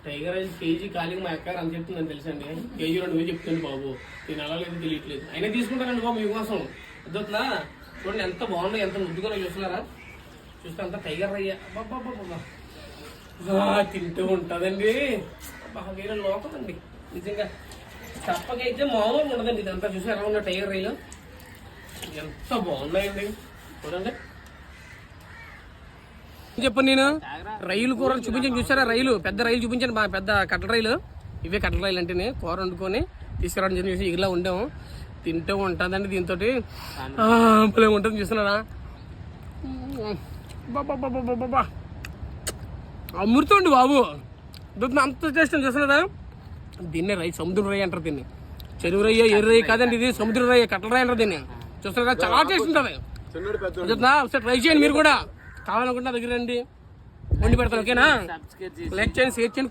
Tiger rice KG ఖాళీగా మా అక్క అని చెప్తుందని తెలుసండి. కేజీ 2000 చెప్తుంది బాబు. నేను అలా లేదు తెలియట్లేదు. అయినా తీసుకుంటానండి బాబు మీకోసం. అర్థవుతుందా? చూడండి ఎంత బాగుందో, ఎంత ముద్దుగా చూస్తున్నారా. చూస్తే అంత టైగర్ రయ్య బాబా తింటూ ఉంటుందండి. బాగా వేరే లోకం అండి నిజంగా. తప్పకైతే మామూలుగా ఉండదండి. ఇదంతా చూసి ఎలా ఉన్న టైగర్ రైలు ఎంత బాగున్నాయండి చూడండి. చెప్పండి నేను రైలు కూర చూపించాను చూసారా. రైలు పెద్ద రైలు చూపించాను, బాగా పెద్ద కట్టల రైలు. ఇవే కట్టల రైలు అంటేనే కూర వండుకొని తీసుకురావడం చెప్పేసి ఇలా ఉండాము. తింటూ ఉంటుందండి. దీంతో భలే ఉంటుంది చూస్తున్నారా. బాబా అమృతం బాబు. అంత టేస్ట్ చూస్తున్నారా. దీన్నే రై సముద్ర రై అంటారు. దీన్ని చెరువు రయ్య ఎర్ర రయ్య కాదండి, ఇది సముద్ర రయ్య కట్టల రై అంటారు దీన్ని. చూస్తున్నారా చాలా టేస్ట్ ఉంటుంది. ఒకసారి ట్రై చేయండి మీరు కూడా. కావాలనుకుంటే దగ్గర రండి, వండి పెడతాను. ఓకేనా? లైక్ చేయండి, షేర్ చేయండి.